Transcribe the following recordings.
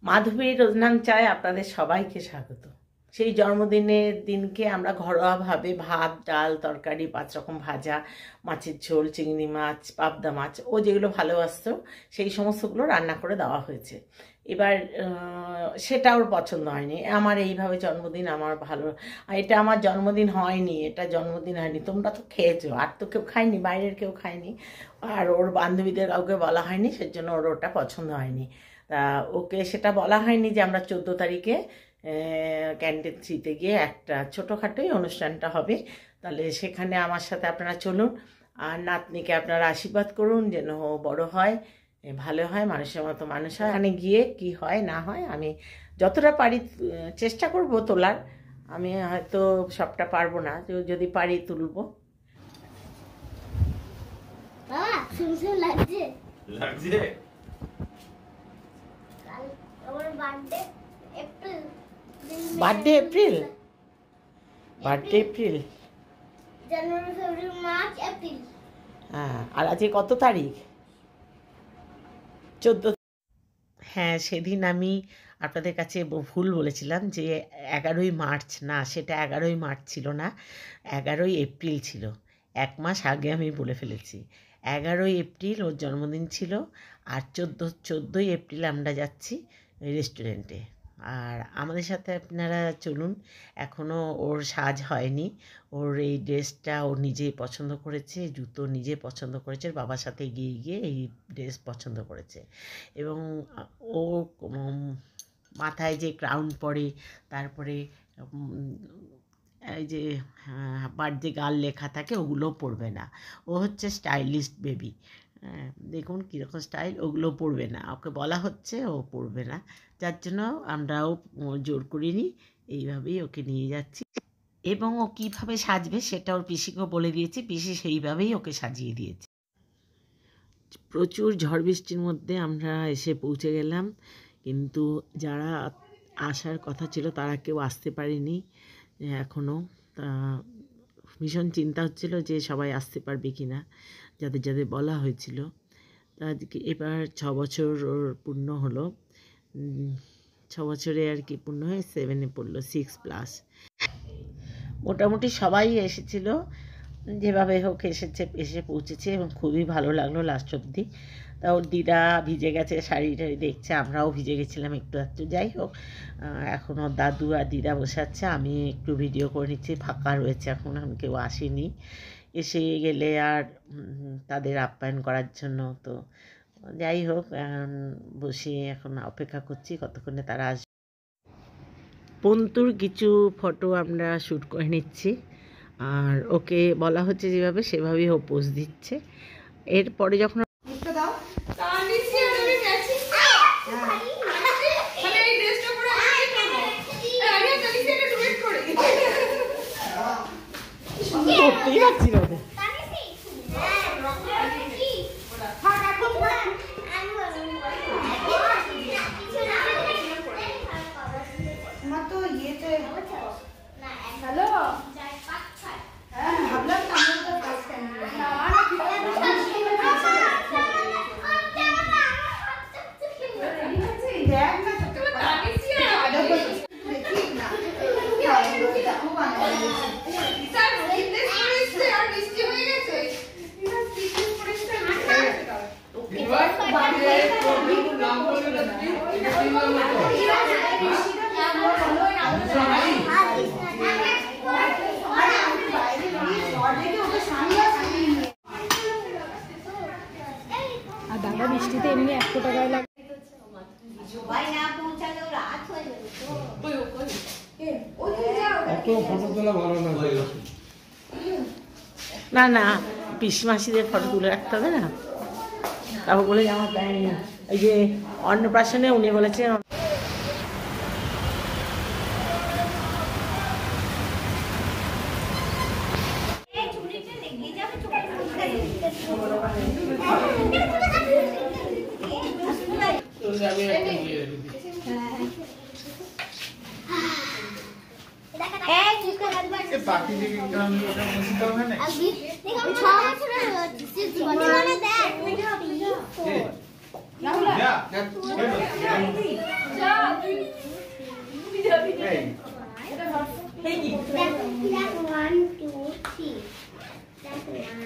মাধবী রোজনাং চায় আপনাদের সবাইকে স্বাগত। সেই জন্মদিনের দিনকে আমরা ঘরোয়াভাবে ভাত, ডাল, তরকারি, 5 রকম ভাজা, মাছের ঝোল, চিংড়ি মাছ, পাবদা মাছ, ও যেগুলো ভালোবাসতো সেই সমস্তগুলো রান্না করে দেওয়া হয়েছে। এবার সেটা ওর পছন্দ হয়নি। আমার এইভাবে জন্মদিন আমার ভালো, এটা আমার জন্মদিন হয়নি, এটা জন্মদিন হয়নি, তোমরা তো খেয়েছো, আর তো কেউ খায়নি, বাইরের কেউ খায়নি, আর ওর বান্ধবীদের কাউকে বলা হয়নি, সেজন্য ওর ওটা পছন্দ হয়নি। তা ওকে সেটা বলা হয়নি যে আমরা 14 তারিখে ক্যান্টিন 3-তে গিয়ে একটা ছোটোখাটোই অনুষ্ঠানটা হবে, তাহলে সেখানে আমার সাথে আপনারা চলুন, আর নাতনিকে আপনারা আশীর্বাদ করুন যেন ও বড় হয়, ভালো হয়, মানুষের মতো মানুষ হয়। এখানে গিয়ে কি হয় না হয় আমি যতটা পারি চেষ্টা করব তোলার। আমি হয়তো সবটা পারবো না, যদি পারি তুলবো। লাগছে বার্থডে এপ্রিল, বার্থডে এপ্রিল, জানুয়ারি, ফেব্রুয়ারি, মার্চ, এপ্রিল। হ্যাঁ, আর আজকে কত তারিখ? 14। হ্যাঁ, সেদিন আমি আপনাদের কাছে ভুল বলেছিলাম যে 11ই মার্চ, না সেটা 11ই মার্চ ছিল না, 11ই এপ্রিল ছিল। 1 মাস আগে আমি বলে ফেলেছি। 11ই এপ্রিল ওর জন্মদিন ছিল, আর 14ই এপ্রিল আমরা যাচ্ছি রেস্টুরেন্টে। আর আমাদের সাথে আপনারা চলুন। এখনও ওর সাজ হয়নি, ওর এই ড্রেসটা ও নিজেই পছন্দ করেছে, জুতো নিজে পছন্দ করেছে, বাবার সাথে গিয়ে গিয়ে এই ড্রেস পছন্দ করেছে। এবং ও মাথায় যে ক্রাউন পরে, তারপরে এই যে বার্থডে গার্ল লেখা থাকে ওগুলো পরবে না। ও হচ্ছে স্টাইলিস্ট বেবি, দেখুন কীরকম স্টাইল, ওগুলো পরবে না, ওকে বলা হচ্ছে, ও পরবে না, যার জন্য আমরাও জোর করিনি, এইভাবেই ওকে নিয়ে যাচ্ছি। এবং ও কীভাবে সাজবে সেটা ওর পিসিকেও বলে দিয়েছি, পিসি সেইভাবেই ওকে সাজিয়ে দিয়েছে। প্রচুর ঝড় বৃষ্টির মধ্যে আমরা এসে পৌঁছে গেলাম, কিন্তু যারা আসার কথা ছিল তারা কেউ আসতে পারেনি এখনও। ভীষণ চিন্তা হচ্ছিল যে সবাই আসতে পারবে কি না, যাদের যাদের বলা হয়েছিল। আজকে এবার 6 বছর ওর পূর্ণ হলো, 6 বছরে আর কি পূর্ণ হয়ে 7-এ পড়লো, 6+। মোটামুটি সবাই এসেছিল, যেভাবে হোক এসে পৌঁছেছে, এবং খুবই ভালো লাগলো লাস্ট অবধি। তা ওর দিদা ভিজে গেছে, শাড়ি টাড়ি দেখছে, আমরাও ভিজে গেছিলাম একটু একটু। যাই হোক, এখন ওর দাদু আর দিদা বসে আছে, আমি একটু ভিডিও করে নিচ্ছি, ফাঁকা রয়েছে এখন, কেউ আসেনি। এসে গেলে আর তাদের আপ্যায়ন করার জন্য, তো যাই হোক বসে এখন অপেক্ষা করছি কতক্ষণে তারা আসবে। পন্তুর কিছু ফটো আমরা শ্যুট করে নিচ্ছি, আর ওকে বলা হচ্ছে যেভাবে সেভাবেই ও পোজ দিচ্ছে। এরপরে যখন করতেই পারছি না দাদা বৃষ্টিতে এমনি 100 টাকায় লাগে। না না, পিসিমাসিদের ফটো তুলে রাখতে হবে না, তারপর বলে আমার দেয়নি। এই যে অন্নপ্রাশনে উনি বলেছেন That's 1, 2, 3. That's 1,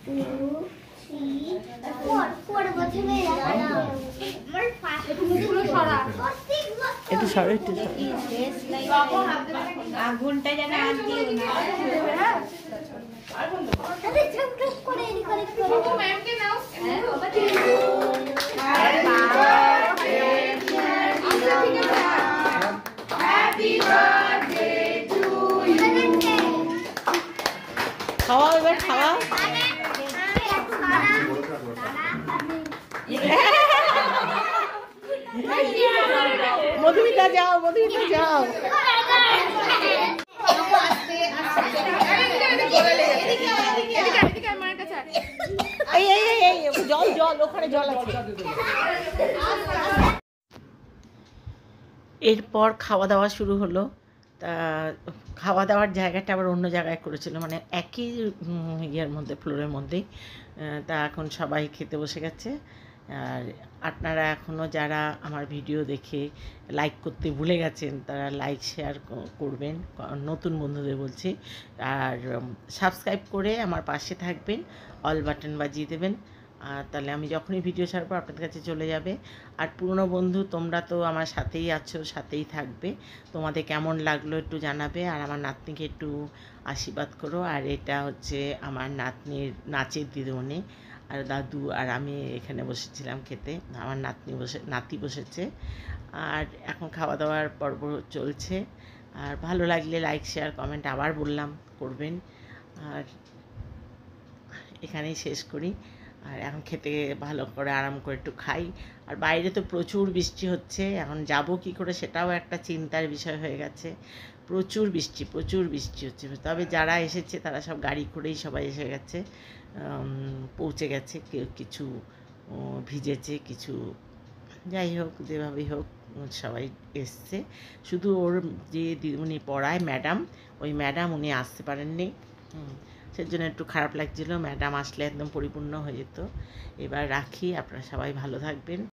2, 3, 4. 4 বছর হয়ে গেল। আমার ফার্স্ট একটু সরো একটু সরো। আগুনটা যেন আর দিও না। করে এদিক ওদিক করে। খাওয়া এবার খাওয়া। মধুমিতা যাও, মধুমিতা যাও। এই এই এই এই জল জল, ওখানে জল আছে। এরপর খাওয়া দাওয়া শুরু হলো। তা খাওয়া দাওয়ার জায়গাটা আবার অন্য জায়গায় করেছিল, মানে একই ইয়ের মধ্যে, ফ্লোরের মধ্যেই। তা এখন সবাই খেতে বসে গেছে। আর আপনারা এখনও যারা আমার ভিডিও দেখে লাইক করতে ভুলে গেছেন তারা লাইক শেয়ার করবেন, নতুন বন্ধুদের বলছি। আর সাবস্ক্রাইব করে আমার পাশে থাকবেন, অল বাটন বাজিয়ে দেবেন। তাহলে আমি যখনই ভিডিও ছাড়বো আপনাদের কাছে চলে যাবে। আর পুরনো বন্ধু তোমরা তো আমার সাথেই আছো, সাথেই থাকবে। তোমাদের কেমন লাগলো একটু জানাবে। আর আমার নাতনিকে একটু আশীর্বাদ করো। আর এটা হচ্ছে আমার নাতনির নাচের দিদিমণি, আর দাদু আর আমি এখানে বসেছিলাম খেতে। আমার নাতি বসেছে। আর এখন খাওয়া দাওয়ার পর্ব চলছে। আর ভালো লাগলে লাইক শেয়ার কমেন্ট আবার বললাম করবেন। আর এখানেই শেষ করি। আর এখন খেতে ভালো করে আরাম করে একটু খাই। আর বাইরে তো প্রচুর বৃষ্টি হচ্ছে, এখন যাব কি করে সেটাও একটা চিন্তার বিষয় হয়ে গেছে। প্রচুর বৃষ্টি হচ্ছে। তবে যারা এসেছে তারা সব গাড়ি করেই সবাই এসে গেছে, পৌঁছে গেছে। কেউ কিছু ভিজেছে, কিছু যাই হোক যেভাবেই হোক সবাই এসছে। শুধু ওর যে উনি পড়ায় ম্যাডাম, ওই ম্যাডাম উনি আসতে পারেননি। সেজন্য একটু খারাপ লাগছিল। ম্যাডাম আসলে একদম পরিপূর্ণ হয়ে যেত। এবার রাখি, আপনারা সবাই ভালো থাকবেন।